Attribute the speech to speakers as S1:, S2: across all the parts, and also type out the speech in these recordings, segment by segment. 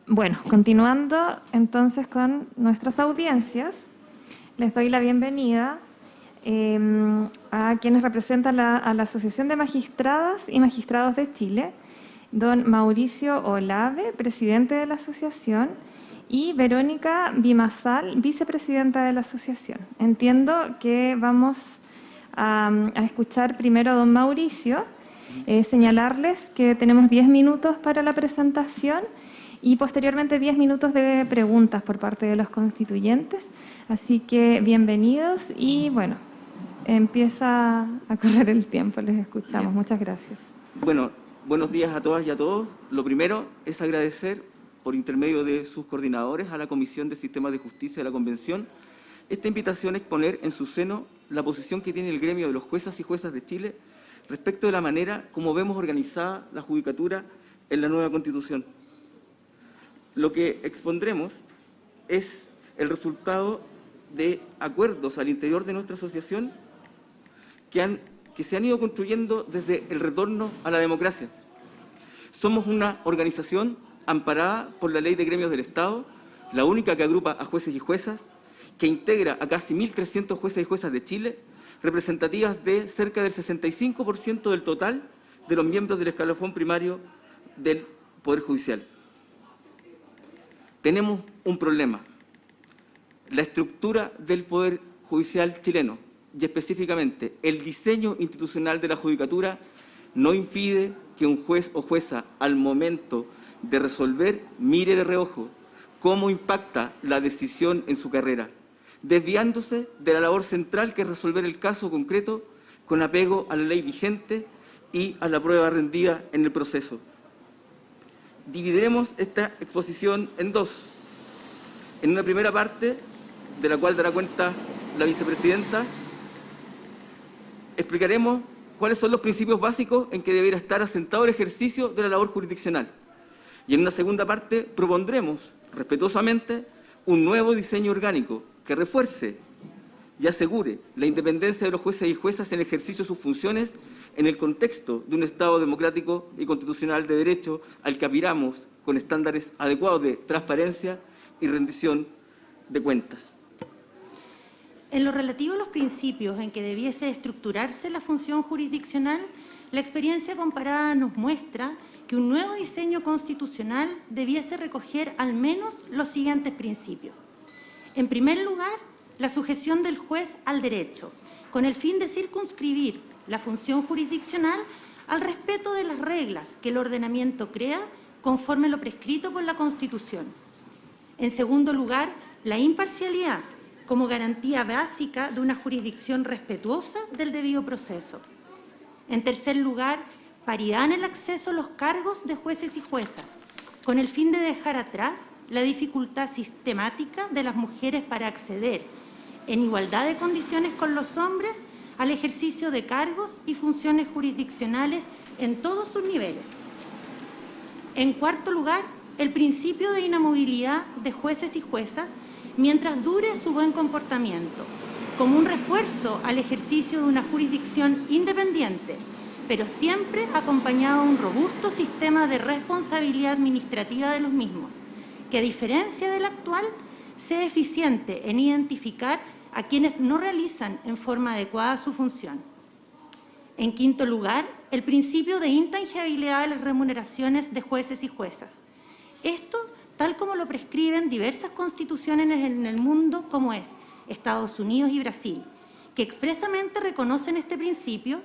S1: Bueno, continuando entonces con nuestras audiencias, les doy la bienvenida a quienes representan a la Asociación de Magistradas y Magistrados de Chile, don Mauricio Olave, presidente de la asociación, y Verónica Bimazal, vicepresidenta de la asociación. Entiendo que vamos a escuchar primero a don Mauricio, señalarles que tenemos 10 minutos para la presentación y posteriormente 10 minutos de preguntas por parte de los constituyentes. Así que bienvenidos y bueno, empieza a correr el tiempo, les escuchamos. Muchas gracias.
S2: Bueno, buenos días a todas y a todos. Lo primero es agradecer por intermedio de sus coordinadores a la Comisión de Sistemas de Justicia de la Convención esta invitación a exponer en su seno la posición que tiene el gremio de los jueces y juezas de Chile respecto de la manera como vemos organizada la judicatura en la nueva Constitución. Lo que expondremos es el resultado de acuerdos al interior de nuestra asociación que se han ido construyendo desde el retorno a la democracia. Somos una organización amparada por la Ley de Gremios del Estado, la única que agrupa a jueces y juezas, que integra a casi 1.300 jueces y juezas de Chile, representativas de cerca del 65% del total de los miembros del escalafón primario del Poder Judicial. Tenemos un problema. La estructura del Poder Judicial chileno, y específicamente el diseño institucional de la judicatura, no impide que un juez o jueza al momento de resolver mire de reojo cómo impacta la decisión en su carrera, desviándose de la labor central que es resolver el caso concreto con apego a la ley vigente y a la prueba rendida en el proceso. Dividiremos esta exposición en dos. En una primera parte, de la cual dará cuenta la vicepresidenta, explicaremos cuáles son los principios básicos en que deberá estar asentado el ejercicio de la labor jurisdiccional. Y en una segunda parte propondremos, respetuosamente, un nuevo diseño orgánico que refuerce y asegure la independencia de los jueces y juezas en el ejercicio de sus funciones en el contexto de un Estado democrático y constitucional de derecho al que aspiramos con estándares adecuados de transparencia y rendición de cuentas.
S3: En lo relativo a los principios en que debiese estructurarse la función jurisdiccional, la experiencia comparada nos muestra que un nuevo diseño constitucional debiese recoger al menos los siguientes principios. En primer lugar, la sujeción del juez al derecho, con el fin de circunscribir la función jurisdiccional al respeto de las reglas que el ordenamiento crea conforme lo prescrito por la Constitución. En segundo lugar, la imparcialidad como garantía básica de una jurisdicción respetuosa del debido proceso. En tercer lugar, paridad en el acceso a los cargos de jueces y juezas, con el fin de dejar atrás la dificultad sistemática de las mujeres para acceder, en igualdad de condiciones con los hombres, al ejercicio de cargos y funciones jurisdiccionales en todos sus niveles. En cuarto lugar, el principio de inamovilidad de jueces y juezas mientras dure su buen comportamiento, como un refuerzo al ejercicio de una jurisdicción independiente, pero siempre acompañado de un robusto sistema de responsabilidad administrativa de los mismos, que a diferencia del actual, sea eficiente en identificar a quienes no realizan en forma adecuada su función. En quinto lugar, el principio de intangibilidad de las remuneraciones de jueces y juezas. Esto, tal como lo prescriben diversas constituciones en el mundo, como es Estados Unidos y Brasil, que expresamente reconocen este principio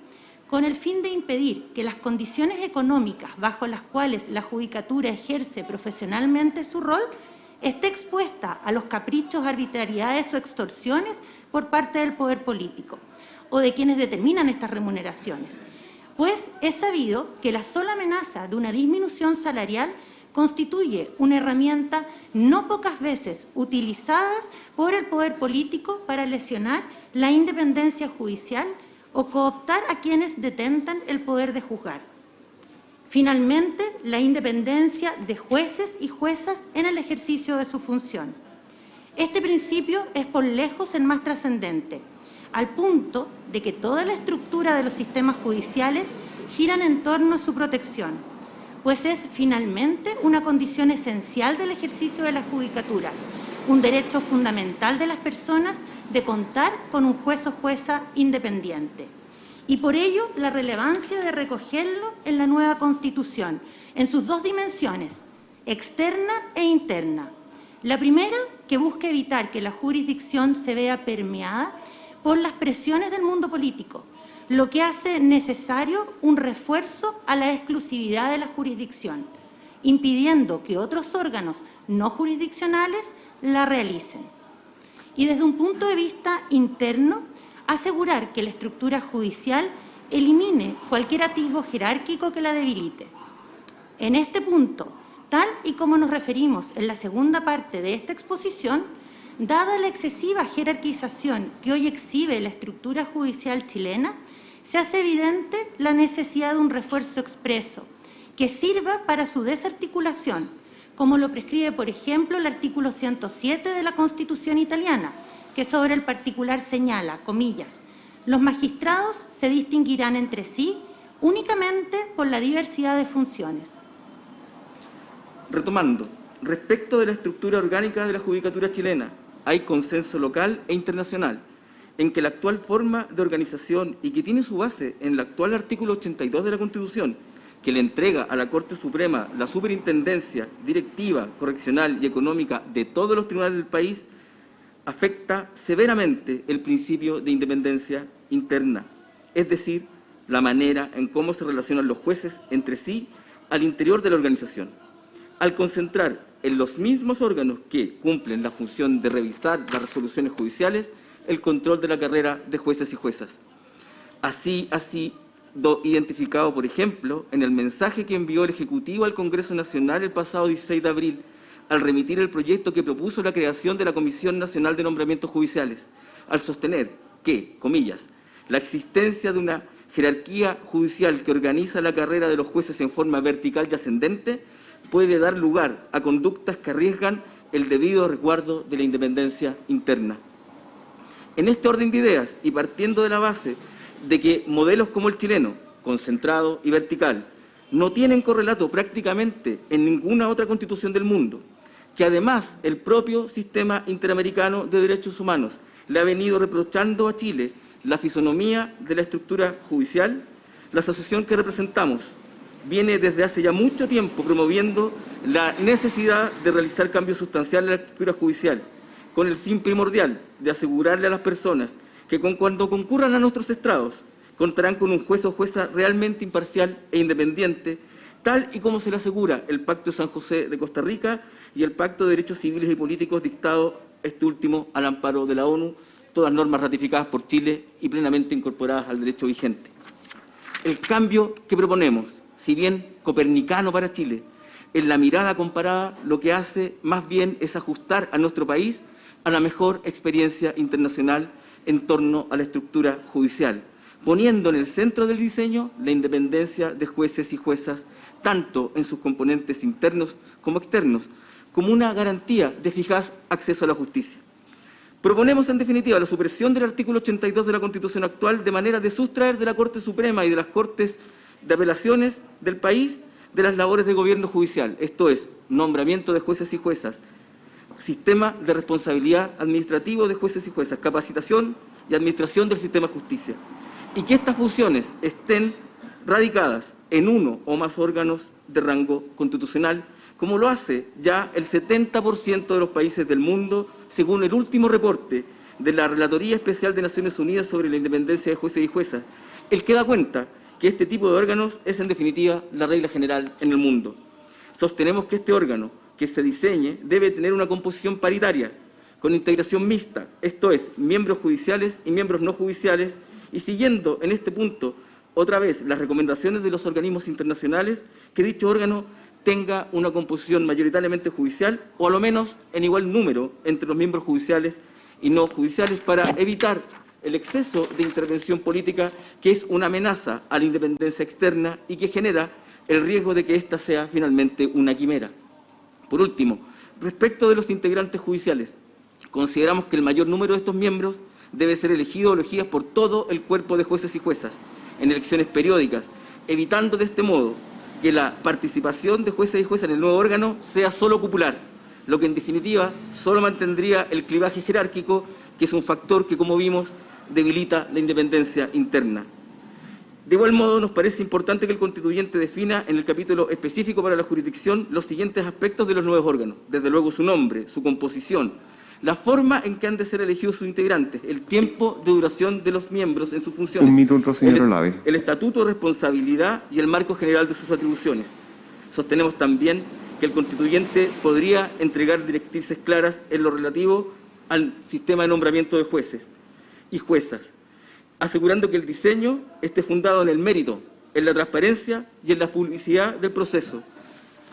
S3: con el fin de impedir que las condiciones económicas bajo las cuales la judicatura ejerce profesionalmente su rol esté expuesta a los caprichos, arbitrariedades o extorsiones por parte del poder político o de quienes determinan estas remuneraciones, pues es sabido que la sola amenaza de una disminución salarial constituye una herramienta no pocas veces utilizada por el poder político para lesionar la independencia judicial o cooptar a quienes detentan el poder de juzgar. Finalmente, la independencia de jueces y juezas en el ejercicio de su función. Este principio es por lejos el más trascendente, al punto de que toda la estructura de los sistemas judiciales giran en torno a su protección, pues es finalmente una condición esencial del ejercicio de la judicatura, un derecho fundamental de las personas de contar con un juez o jueza independiente. Y por ello, la relevancia de recogerlo en la nueva Constitución, en sus dos dimensiones, externa e interna. La primera, que busca evitar que la jurisdicción se vea permeada por las presiones del mundo político, lo que hace necesario un refuerzo a la exclusividad de la jurisdicción, impidiendo que otros órganos no jurisdiccionales la realicen. Y desde un punto de vista interno, asegurar que la estructura judicial elimine cualquier atisbo jerárquico que la debilite. En este punto, tal y como nos referimos en la segunda parte de esta exposición, dada la excesiva jerarquización que hoy exhibe la estructura judicial chilena, se hace evidente la necesidad de un refuerzo expreso que sirva para su desarticulación, como lo prescribe, por ejemplo, el artículo 107 de la Constitución italiana, que sobre el particular señala, comillas, los magistrados se distinguirán entre sí únicamente por la diversidad de funciones.
S2: Retomando, respecto de la estructura orgánica de la judicatura chilena, hay consenso local e internacional en que la actual forma de organización y que tiene su base en el actual artículo 82 de la Constitución, que le entrega a la Corte Suprema la superintendencia directiva, correccional y económica de todos los tribunales del país, afecta severamente el principio de independencia interna, es decir, la manera en cómo se relacionan los jueces entre sí al interior de la organización. Al concentrar en los mismos órganos que cumplen la función de revisar las resoluciones judiciales el control de la carrera de jueces y juezas. Así identificado, por ejemplo, en el mensaje que envió el Ejecutivo al Congreso Nacional el pasado 16 de abril, al remitir el proyecto que propuso la creación de la Comisión Nacional de Nombramientos Judiciales, al sostener que, comillas, la existencia de una jerarquía judicial que organiza la carrera de los jueces en forma vertical y ascendente puede dar lugar a conductas que arriesgan el debido resguardo de la independencia interna. En este orden de ideas y partiendo de la base de que modelos como el chileno, concentrado y vertical, no tienen correlato prácticamente en ninguna otra constitución del mundo, que además el propio sistema interamericano de derechos humanos le ha venido reprochando a Chile la fisonomía de la estructura judicial, la asociación que representamos viene desde hace ya mucho tiempo promoviendo la necesidad de realizar cambios sustanciales en la estructura judicial, con el fin primordial de asegurarle a las personas que cuando concurran a nuestros estrados contarán con un juez o jueza realmente imparcial e independiente, tal y como se le asegura el Pacto de San José de Costa Rica y el Pacto de Derechos Civiles y Políticos dictado este último al amparo de la ONU, todas normas ratificadas por Chile y plenamente incorporadas al derecho vigente. El cambio que proponemos, si bien copernicano para Chile, en la mirada comparada lo que hace más bien es ajustar a nuestro país a la mejor experiencia internacional en torno a la estructura judicial, poniendo en el centro del diseño la independencia de jueces y juezas, tanto en sus componentes internos como externos, como una garantía de eficaz acceso a la justicia. Proponemos, en definitiva, la supresión del artículo 82 de la Constitución actual de manera de sustraer de la Corte Suprema y de las Cortes de Apelaciones del país de las labores de gobierno judicial, esto es, nombramiento de jueces y juezas, sistema de responsabilidad administrativo de jueces y juezas, capacitación y administración del sistema de justicia, y que estas funciones estén radicadas en uno o más órganos de rango constitucional, como lo hace ya el 70% de los países del mundo, según el último reporte de la Relatoría Especial de Naciones Unidas sobre la independencia de jueces y juezas, el que da cuenta que este tipo de órganos es en definitiva la regla general en el mundo. Sostenemos que este órgano que se diseñe debe tener una composición paritaria, con integración mixta, esto es, miembros judiciales y miembros no judiciales, y siguiendo en este punto otra vez las recomendaciones de los organismos internacionales, que dicho órgano tenga una composición mayoritariamente judicial o a lo menos en igual número entre los miembros judiciales y no judiciales para evitar el exceso de intervención política que es una amenaza a la independencia externa y que genera el riesgo de que ésta sea finalmente una quimera. Por último, respecto de los integrantes judiciales, consideramos que el mayor número de estos miembros debe ser elegido o elegidas por todo el cuerpo de jueces y juezas en elecciones periódicas, evitando de este modo que la participación de jueces y juezas en el nuevo órgano sea solo cupular, lo que en definitiva solo mantendría el clivaje jerárquico, que es un factor que, como vimos, debilita la independencia interna. De igual modo, nos parece importante que el constituyente defina en el capítulo específico para la jurisdicción los siguientes aspectos de los nuevos órganos. Desde luego su nombre, su composición, la forma en que han de ser elegidos sus integrantes, el tiempo de duración de los miembros en sus funciones.
S4: Un minuto, señor Olave.
S2: El estatuto, responsabilidad y el marco general de sus atribuciones. Sostenemos también que el constituyente podría entregar directrices claras en lo relativo al sistema de nombramiento de jueces y juezas, asegurando que el diseño esté fundado en el mérito, en la transparencia y en la publicidad del proceso,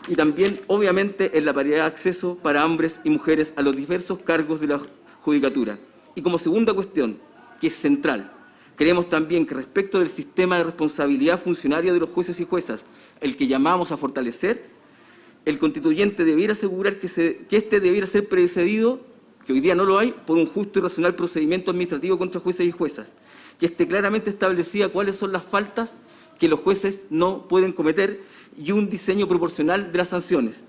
S2: y también, obviamente, en la paridad de acceso para hombres y mujeres a los diversos cargos de la judicatura. Y como segunda cuestión, que es central, creemos también que respecto del sistema de responsabilidad funcionaria de los jueces y juezas, el que llamamos a fortalecer, el constituyente debiera asegurar que éste debiera ser precedido, que hoy día no lo hay, por un justo y racional procedimiento administrativo contra jueces y juezas, que esté claramente establecida cuáles son las faltas que los jueces no pueden cometer y un diseño proporcional de las sanciones.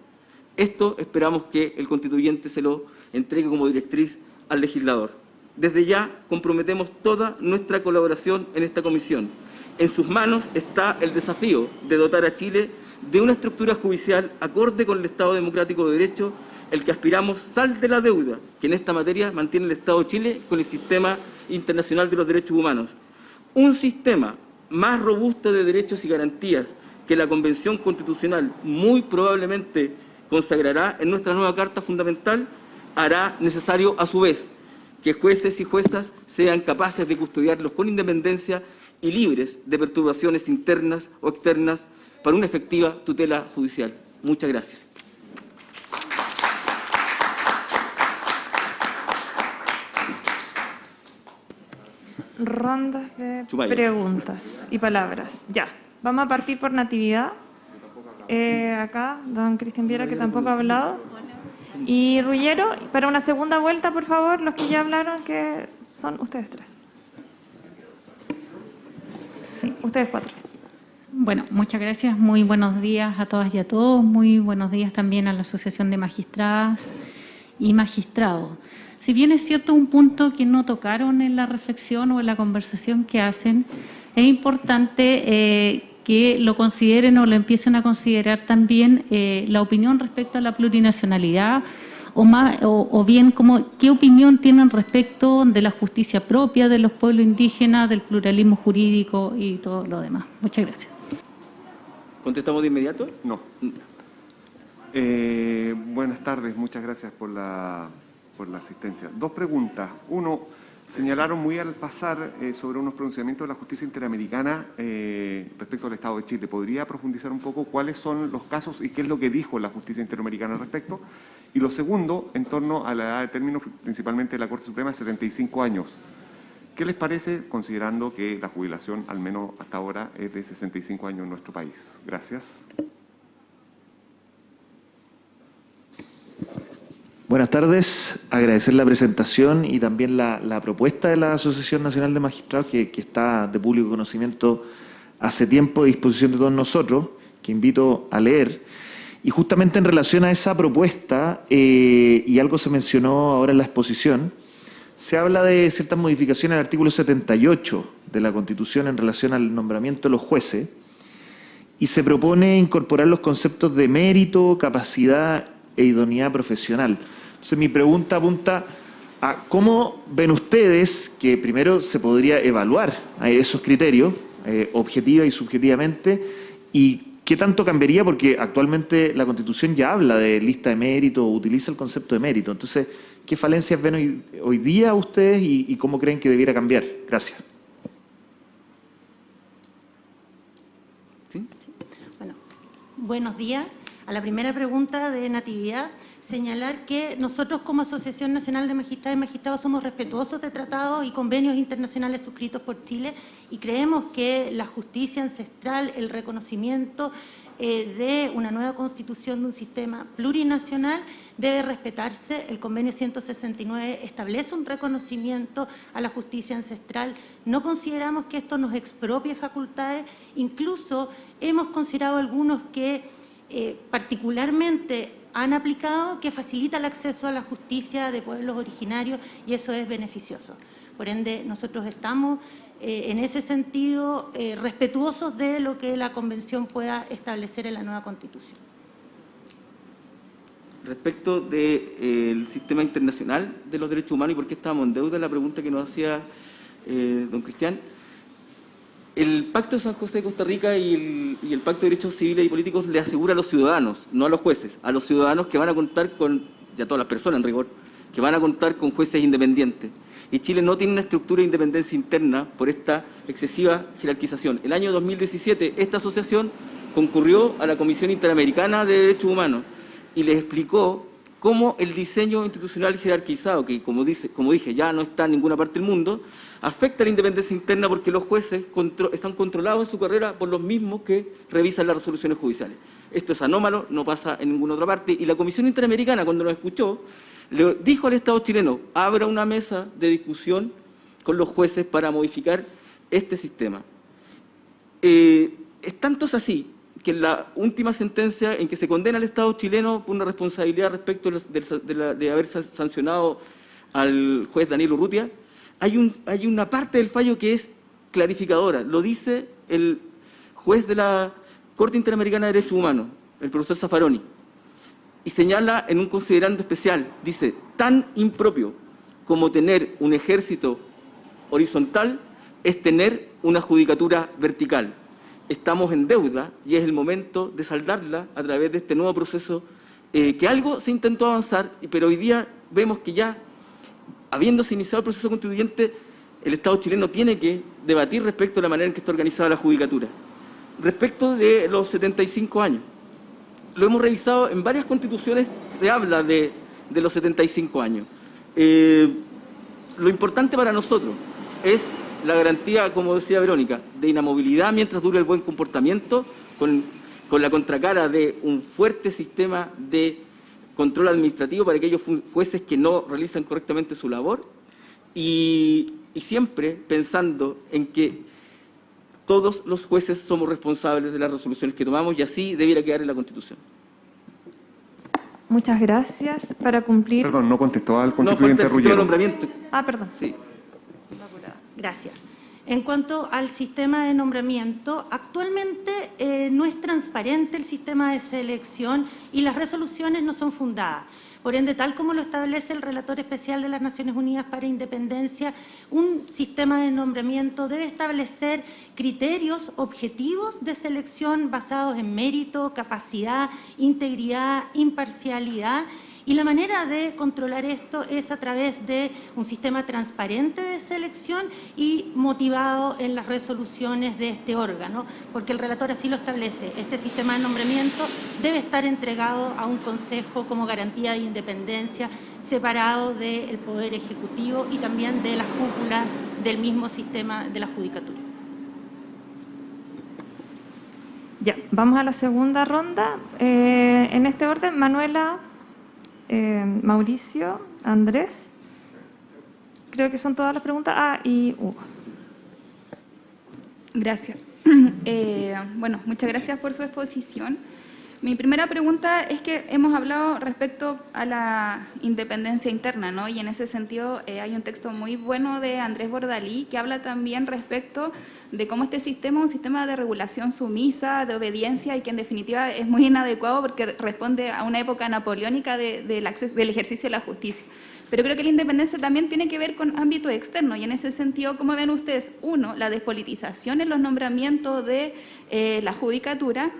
S2: Esto esperamos que el constituyente se lo entregue como directriz al legislador. Desde ya comprometemos toda nuestra colaboración en esta comisión. En sus manos está el desafío de dotar a Chile de una estructura judicial acorde con el Estado democrático de derecho, el que aspiramos sal de la deuda que en esta materia mantiene el Estado de Chile con el sistema internacional de los derechos humanos. Un sistema más robusto de derechos y garantías que la Convención Constitucional muy probablemente consagrará en nuestra nueva Carta Fundamental, hará necesario a su vez que jueces y juezas sean capaces de custodiarlos con independencia y libres de perturbaciones internas o externas para una efectiva tutela judicial. Muchas gracias.
S1: Rondas de
S2: Chumayo.
S1: preguntas y palabras. Ya, vamos a partir por Natividad. Acá, don Cristian Viera, que tampoco ha hablado. Y Ruggiero, para una segunda vuelta, por favor, los que ya hablaron, que son ustedes tres. Sí, ustedes cuatro.
S5: Bueno, muchas gracias. Muy buenos días a todas y a todos. Muy buenos días también a la Asociación de Magistradas y Magistrados. Si bien es cierto un punto que no tocaron en la reflexión o en la conversación que hacen, es importante que lo consideren o lo empiecen a considerar también la opinión respecto a la plurinacionalidad o bien qué opinión tienen respecto de la justicia propia de los pueblos indígenas, del pluralismo jurídico y todo lo demás. Muchas gracias.
S2: ¿Contestamos de inmediato?
S4: No. Buenas tardes, muchas gracias por la asistencia. Dos preguntas. Uno, señalaron muy al pasar sobre unos pronunciamientos de la justicia interamericana respecto al Estado de Chile. ¿Podría profundizar un poco cuáles son los casos y qué es lo que dijo la justicia interamericana al respecto? Y lo segundo, en torno a la edad de término, principalmente de la Corte Suprema, 75 años. ¿Qué les parece, considerando que la jubilación, al menos hasta ahora, es de 65 años en nuestro país? Gracias.
S6: Buenas tardes, agradecer la presentación y también la propuesta de la Asociación Nacional de Magistrados, que está de público conocimiento hace tiempo a disposición de todos nosotros, que invito a leer. Y justamente en relación a esa propuesta, y algo se mencionó ahora en la exposición, se habla de ciertas modificaciones al artículo 78 de la Constitución en relación al nombramiento de los jueces, y se propone incorporar los conceptos de mérito, capacidad e idoneidad profesional. Entonces, mi pregunta apunta a cómo ven ustedes que primero se podría evaluar esos criterios, objetiva y subjetivamente, y qué tanto cambiaría, porque actualmente la Constitución ya habla de lista de mérito, utiliza el concepto de mérito. Entonces, ¿qué falencias ven hoy día ustedes y cómo creen que debiera cambiar? Gracias.
S3: ¿Sí? Bueno, buenos días. A la primera pregunta de Natividad, señalar que nosotros como Asociación Nacional de Magistradas y Magistrados somos respetuosos de tratados y convenios internacionales suscritos por Chile y creemos que la justicia ancestral, el reconocimiento de una nueva constitución de un sistema plurinacional debe respetarse. El convenio 169 establece un reconocimiento a la justicia ancestral. No consideramos que esto nos expropie facultades, incluso hemos considerado algunos que particularmente han aplicado que facilita el acceso a la justicia de pueblos originarios y eso es beneficioso. Por ende, nosotros estamos en ese sentido respetuosos de lo que la Convención pueda establecer en la nueva Constitución.
S2: Respecto del sistema internacional de los derechos humanos y por qué estábamos en deuda, la pregunta que nos hacía don Cristian, el Pacto de San José de Costa Rica y el Pacto de Derechos Civiles y Políticos le asegura a los ciudadanos, no a los jueces, a los ciudadanos que van a contar con, y a todas las personas en rigor, que van a contar con jueces independientes. Y Chile no tiene una estructura de independencia interna por esta excesiva jerarquización. El año 2017 esta asociación concurrió a la Comisión Interamericana de Derechos Humanos y les explicó cómo el diseño institucional jerarquizado, que como dije ya no está en ninguna parte del mundo, afecta a la independencia interna porque los jueces están controlados en su carrera por los mismos que revisan las resoluciones judiciales. Esto es anómalo, no pasa en ninguna otra parte. Y la Comisión Interamericana, cuando nos escuchó, le dijo al Estado chileno, abra una mesa de discusión con los jueces para modificar este sistema. Es tanto así que en la última sentencia en que se condena al Estado chileno por una responsabilidad respecto de haber sancionado al juez Daniel Urrutia, hay una parte del fallo que es clarificadora. Lo dice el juez de la Corte Interamericana de Derechos Humanos, el profesor Zaffaroni, y señala en un considerando especial, dice, tan impropio como tener un ejército horizontal es tener una judicatura vertical. Estamos en deuda y es el momento de saldarla a través de este nuevo proceso que algo se intentó avanzar, pero hoy día vemos que ya, habiéndose iniciado el proceso constituyente, el Estado chileno tiene que debatir respecto a la manera en que está organizada la judicatura. Respecto de los 75 años, lo hemos revisado en varias constituciones, se habla de los 75 años. Lo importante para nosotros es la garantía, como decía Verónica, de inamovilidad mientras dure el buen comportamiento, con la contracara de un fuerte sistema de control administrativo para aquellos jueces que no realizan correctamente su labor y siempre pensando en que todos los jueces somos responsables de las resoluciones que tomamos y así debiera quedar en la Constitución.
S1: Muchas gracias. Para cumplir...
S4: Perdón, no contestó al constituyente Ruggiero.
S2: Nombramiento.
S1: Ah, perdón.
S2: Sí.
S3: Gracias. En cuanto al sistema de nombramiento, actualmente no es transparente el sistema de selección y las resoluciones no son fundadas. Por ende, tal como lo establece el Relator Especial de las Naciones Unidas para Independencia, un sistema de nombramiento debe establecer criterios objetivos de selección basados en mérito, capacidad, integridad, imparcialidad. Y la manera de controlar esto es a través de un sistema transparente de selección y motivado en las resoluciones de este órgano, porque el relator así lo establece. Este sistema de nombramiento debe estar entregado a un consejo como garantía de independencia, separado del Poder Ejecutivo y también de las cúpulas del mismo sistema de la judicatura.
S1: Ya, vamos a la segunda ronda. En este orden, Manuela... Mauricio, Andrés, creo que son todas las preguntas. Y Hugo.
S7: Gracias. Bueno, muchas gracias por su exposición. Mi primera pregunta es que hemos hablado respecto a la independencia interna, ¿no? Y en ese sentido hay un texto muy bueno de Andrés Bordalí que habla también respecto de cómo este sistema es un sistema de regulación sumisa, de obediencia y que en definitiva es muy inadecuado porque responde a una época napoleónica del ejercicio de la justicia. Pero creo que la independencia también tiene que ver con ámbito externo y en ese sentido, ¿cómo ven ustedes? Uno, la despolitización en los nombramientos de la judicatura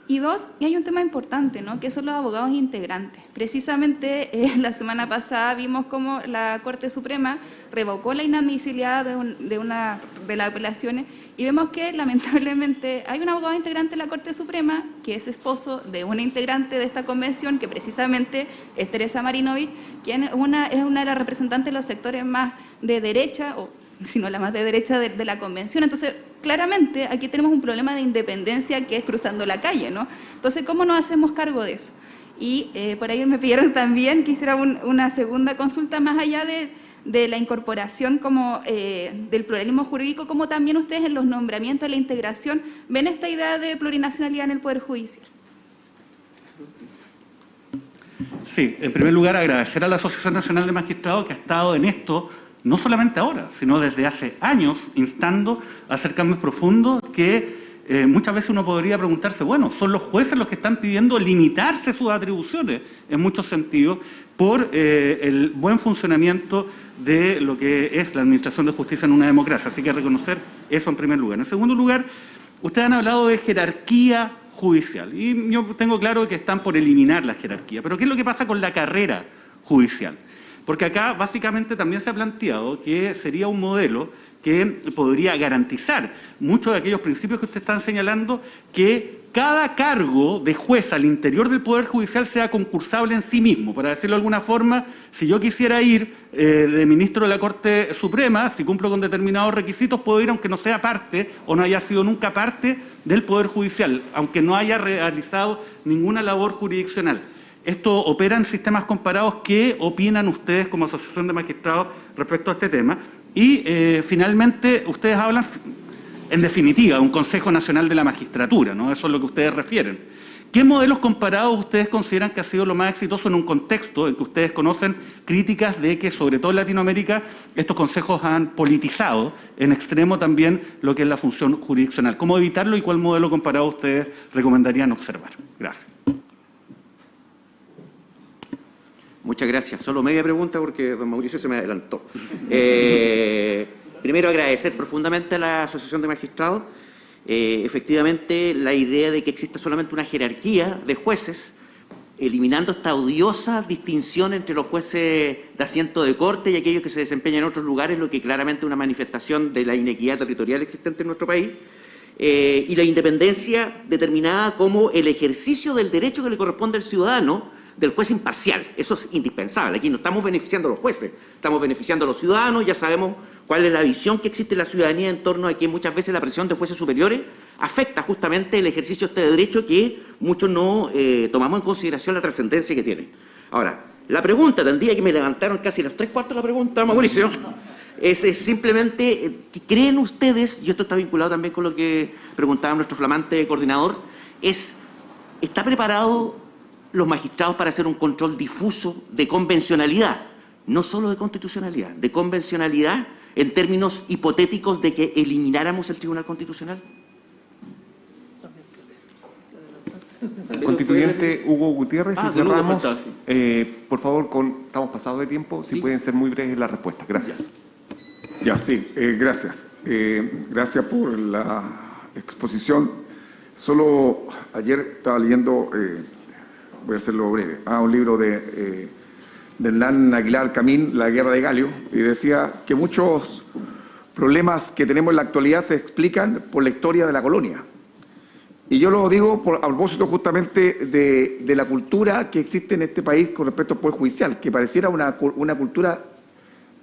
S7: Y dos, y hay un tema importante, ¿no?, que son los abogados integrantes. Precisamente la semana pasada vimos cómo la Corte Suprema revocó la inadmisibilidad de las apelaciones y vemos que lamentablemente hay un abogado integrante en la Corte Suprema que es esposo de una integrante de esta convención, que precisamente es Teresa Marinovich, quien es una de las representantes de los sectores más de derecha, o si no la más de derecha de la convención. Entonces, claramente aquí tenemos un problema de independencia que es cruzando la calle, ¿no? Entonces, ¿cómo nos hacemos cargo de eso? Y por ahí me pidieron también que hiciera una segunda consulta más allá de la incorporación como del pluralismo jurídico, como también ustedes en los nombramientos, en la integración, ven esta idea de plurinacionalidad en el Poder Judicial.
S8: Sí, en primer lugar agradecer a la Asociación Nacional de Magistrados que ha estado en esto, no solamente ahora, sino desde hace años, instando a hacer cambios profundos que muchas veces uno podría preguntarse, bueno, son los jueces los que están pidiendo limitarse sus atribuciones, en muchos sentidos, por el buen funcionamiento de lo que es la administración de justicia en una democracia. Así que reconocer eso en primer lugar. En segundo lugar, ustedes han hablado de jerarquía judicial, y yo tengo claro que están por eliminar la jerarquía, pero ¿qué es lo que pasa con la carrera judicial? Porque acá básicamente también se ha planteado que sería un modelo que podría garantizar muchos de aquellos principios que ustedes están señalando, que cada cargo de juez al interior del Poder Judicial sea concursable en sí mismo. Para decirlo de alguna forma, si yo quisiera ir de ministro de la Corte Suprema, si cumplo con determinados requisitos, puedo ir aunque no sea parte o no haya sido nunca parte del Poder Judicial, aunque no haya realizado ninguna labor jurisdiccional. Esto opera en sistemas comparados. ¿Qué opinan ustedes como Asociación de Magistrados respecto a este tema? Y finalmente, ustedes hablan, en definitiva, de un Consejo Nacional de la Magistratura, ¿no? Eso es lo que ustedes refieren. ¿Qué modelos comparados ustedes consideran que ha sido lo más exitoso en un contexto en que ustedes conocen críticas de que, sobre todo en Latinoamérica, estos consejos han politizado en extremo también lo que es la función jurisdiccional? ¿Cómo evitarlo y cuál modelo comparado ustedes recomendarían observar? Gracias.
S9: Muchas gracias. Solo media pregunta porque don Mauricio se me adelantó. Primero, agradecer profundamente a la Asociación de Magistrados. Efectivamente, la idea de que exista solamente una jerarquía de jueces, eliminando esta odiosa distinción entre los jueces de asiento de corte y aquellos que se desempeñan en otros lugares, lo que claramente es una manifestación de la inequidad territorial existente en nuestro país, y la independencia determinada como el ejercicio del derecho que le corresponde al ciudadano, del juez imparcial. Eso es indispensable. Aquí no estamos beneficiando a los jueces, estamos beneficiando a los ciudadanos. Ya sabemos cuál es la visión que existe en la ciudadanía en torno a que muchas veces la presión de jueces superiores afecta justamente el ejercicio de este derecho, que muchos no tomamos en consideración la trascendencia que tiene. Ahora, la pregunta, tendría que me levantaron casi los 3/4 de la pregunta, Mauricio, es simplemente, ¿creen ustedes, y esto está vinculado también con lo que preguntaba nuestro flamante coordinador, ¿está preparado los magistrados para hacer un control difuso de convencionalidad, no solo de constitucionalidad, de convencionalidad en términos hipotéticos de que elimináramos el Tribunal Constitucional?
S4: Constituyente Hugo Gutiérrez, y cerramos. Por favor, estamos pasados de tiempo, si pueden ser muy breves la respuesta. Gracias.
S10: Ya, sí, gracias. Gracias por la exposición. Solo ayer estaba leyendo, voy a hacerlo breve, un libro de Hernán Aguilar Camín, La Guerra de Galio, y decía que muchos problemas que tenemos en la actualidad se explican por la historia de la colonia. Y yo lo digo a propósito justamente de la cultura que existe en este país con respecto al Poder Judicial, que pareciera una cultura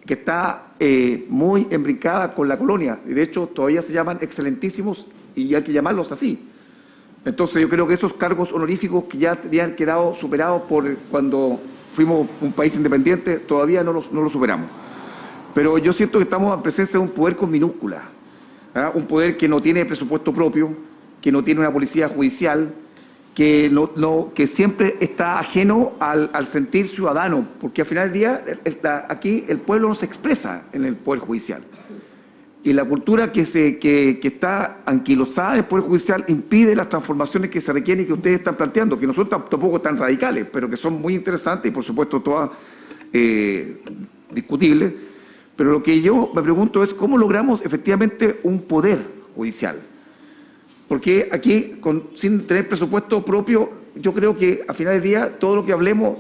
S10: que está muy embrincada con la colonia, y de hecho todavía se llaman excelentísimos y hay que llamarlos así. Entonces yo creo que esos cargos honoríficos que ya habían quedado superados por cuando fuimos un país independiente, todavía no los superamos. Pero yo siento que estamos en presencia de un poder con minúscula, un poder que no tiene presupuesto propio, que no tiene una policía judicial, que siempre está ajeno al sentir ciudadano, porque al final del día aquí el pueblo no se expresa en el Poder Judicial. Y la cultura que está anquilosada en el Poder Judicial impide las transformaciones que se requieren y que ustedes están planteando, que no son tampoco tan radicales, pero que son muy interesantes y por supuesto todas discutibles. Pero lo que yo me pregunto es cómo logramos efectivamente un poder judicial. Porque aquí, sin tener presupuesto propio, yo creo que a final del día todo lo que hablemos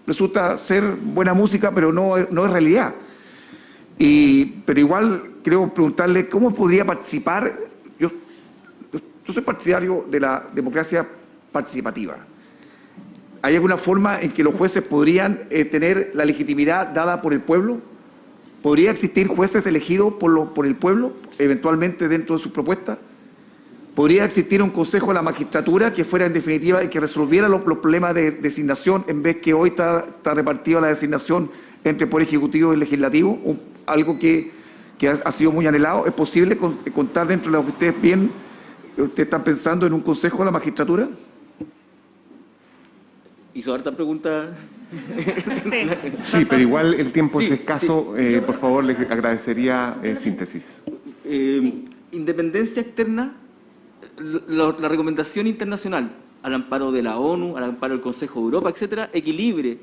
S10: resulta ser buena música, pero no es realidad. Pero igual creo preguntarle cómo podría participar. Yo soy partidario de la democracia participativa. ¿Hay alguna forma en que los jueces podrían tener la legitimidad dada por el pueblo? ¿Podría existir jueces elegidos por el pueblo, eventualmente dentro de sus propuestas? ¿Podría existir un consejo de la magistratura que fuera en definitiva y que resolviera los problemas de designación en vez que hoy está repartida la designación entre el Poder Ejecutivo y el Legislativo? Algo que ha sido muy anhelado. ¿Es posible contar dentro de lo que ustedes están pensando en un consejo de la magistratura?
S2: Hizo harta pregunta.
S4: Sí, pero igual el tiempo es escaso. Por favor, les agradecería síntesis.
S2: Independencia externa, la recomendación internacional al amparo de la ONU, al amparo del Consejo de Europa, etcétera, equilibre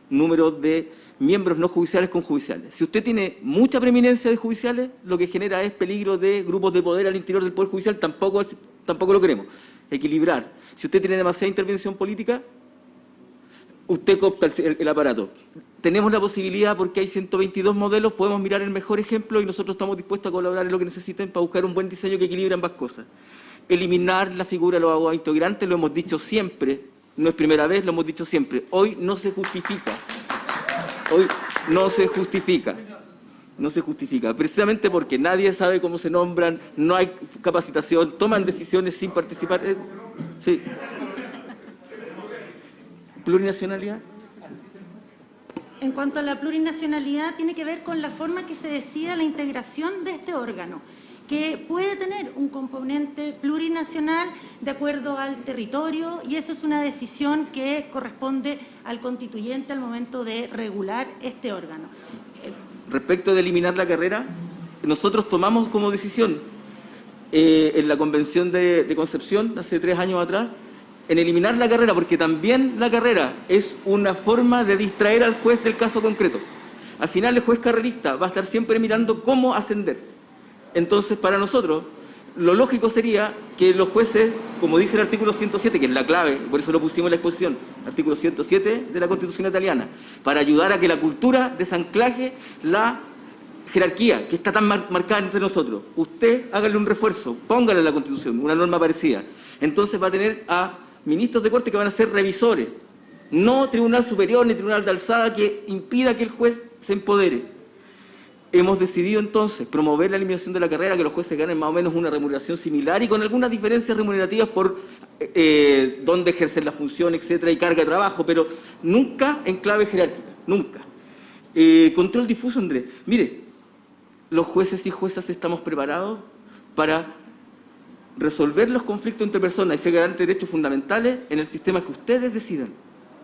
S2: número de miembros no judiciales con judiciales. Si usted tiene mucha preeminencia de judiciales, lo que genera es peligro de grupos de poder al interior del Poder Judicial, tampoco lo queremos. Equilibrar. Si usted tiene demasiada intervención política, usted coopta el aparato. Tenemos la posibilidad, porque hay 122 modelos, podemos mirar el mejor ejemplo y nosotros estamos dispuestos a colaborar en lo que necesiten para buscar un buen diseño que equilibre ambas cosas. Eliminar la figura de los abogados integrantes, lo hemos dicho siempre, no es primera vez, lo hemos dicho siempre. Hoy no se justifica. Hoy no se justifica. No se justifica, precisamente porque nadie sabe cómo se nombran, no hay capacitación, toman decisiones sin participar. Sí. ¿Plurinacionalidad?
S3: En cuanto a la plurinacionalidad, tiene que ver con la forma que se decida la integración de este órgano, que puede tener un componente plurinacional de acuerdo al territorio, y eso es una decisión que corresponde al constituyente al momento de regular este órgano.
S2: Respecto de eliminar la carrera, nosotros tomamos como decisión en la Convención de Concepción, hace 3 años atrás, en eliminar la carrera, porque también la carrera es una forma de distraer al juez del caso concreto. Al final el juez carrerista va a estar siempre mirando cómo ascender. Entonces, para nosotros, lo lógico sería que los jueces, como dice el artículo 107, que es la clave, por eso lo pusimos en la exposición, artículo 107 de la Constitución italiana, para ayudar a que la cultura desanclaje la jerarquía que está tan marcada entre nosotros. Usted hágale un refuerzo, póngale en la Constitución una norma parecida. Entonces va a tener a ministros de corte que van a ser revisores, no tribunal superior ni tribunal de alzada que impida que el juez se empodere. Hemos decidido entonces promover la eliminación de la carrera, que los jueces ganen más o menos una remuneración similar y con algunas diferencias remunerativas por dónde ejercen la función, etcétera, y carga de trabajo, pero nunca en clave jerárquica, nunca. Control difuso, Andrés. Mire, los jueces y juezas estamos preparados para resolver los conflictos entre personas y ser garantes de derechos fundamentales en el sistema que ustedes decidan.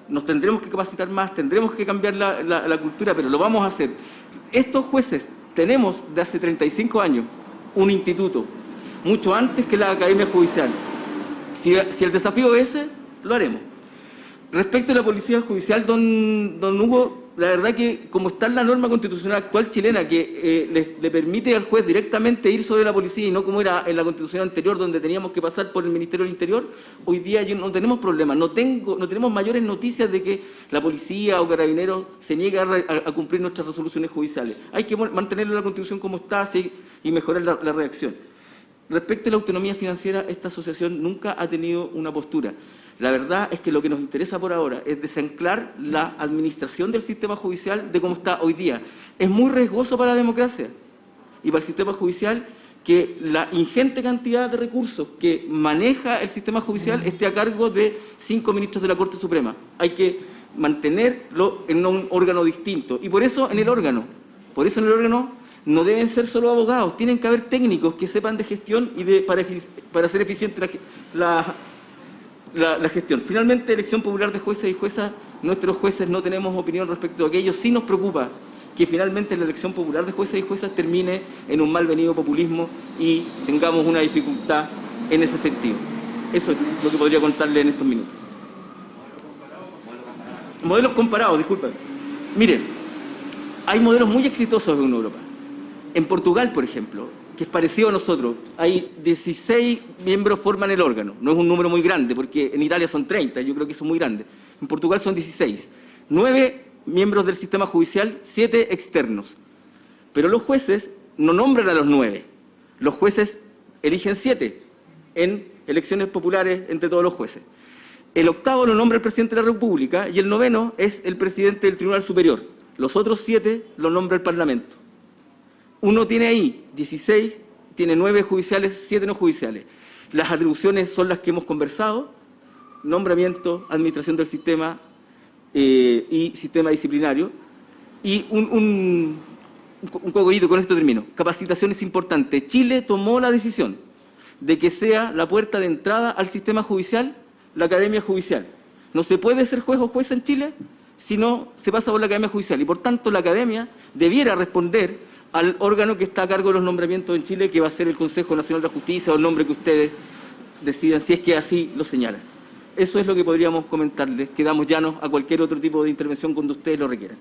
S2: Nos tendremos que capacitar más, tendremos que cambiar la cultura, pero lo vamos a hacer. Estos jueces tenemos de hace 35 años un instituto, mucho antes que la Academia Judicial. Si el desafío es ese, lo haremos. Respecto a la Policía Judicial, don Hugo, la verdad que como está en la norma constitucional actual chilena, que le permite al juez directamente ir sobre la policía y no como era en la Constitución anterior, donde teníamos que pasar por el Ministerio del Interior, hoy día no tenemos problemas, no tenemos mayores noticias de que la policía o carabineros se niegue a cumplir nuestras resoluciones judiciales. Hay que mantener la Constitución como está y mejorar la redacción. Respecto a la autonomía financiera, esta asociación nunca ha tenido una postura. La verdad es que lo que nos interesa por ahora es desanclar la administración del sistema judicial de cómo está hoy día. Es muy riesgoso para la democracia y para el sistema judicial que la ingente cantidad de recursos que maneja el sistema judicial esté a cargo de 5 ministros de la Corte Suprema. Hay que mantenerlo en un órgano distinto. Y por eso en el órgano no deben ser solo abogados, tienen que haber técnicos que sepan de gestión y para hacer eficiente la gestión. Finalmente, elección popular de jueces y juezas. Nuestros jueces no tenemos opinión respecto a aquello. Sí nos preocupa que finalmente la elección popular de jueces y juezas termine en un malvenido populismo y tengamos una dificultad en ese sentido. Eso es lo que podría contarle en estos minutos. Modelos comparados, disculpen. Miren, hay modelos muy exitosos en Europa. En Portugal, por ejemplo, que es parecido a nosotros. Hay 16 miembros forman el órgano. No es un número muy grande, porque en Italia son 30, yo creo que son muy grandes. En Portugal son 16. 9 miembros del sistema judicial, 7 externos. Pero los jueces no nombran a los 9. Los jueces eligen 7 en elecciones populares entre todos los jueces. El octavo lo nombra el presidente de la República y el noveno es el presidente del Tribunal Superior. Los otros 7 lo nombra el Parlamento. Uno tiene ahí 16, tiene 9 judiciales, 7 no judiciales. Las atribuciones son las que hemos conversado: nombramiento, administración del sistema y sistema disciplinario. Y un cogolito, con esto termino. Capacitación es importante. Chile tomó la decisión de que sea la puerta de entrada al sistema judicial la Academia Judicial. No se puede ser juez o jueza en Chile si no se pasa por la Academia Judicial. Y por tanto la Academia debiera responder al órgano que está a cargo de los nombramientos en Chile, que va a ser el Consejo Nacional de Justicia, o el nombre que ustedes decidan, si es que así lo señalan. Eso es lo que podríamos comentarles. Quedamos llanos a cualquier otro tipo de intervención cuando ustedes lo requieran.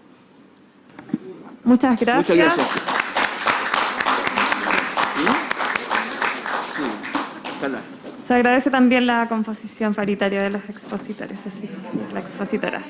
S1: Muchas gracias.
S2: Muchas gracias. Sí, ojalá.
S1: Se agradece también la composición paritaria de los expositores, así, la expositora.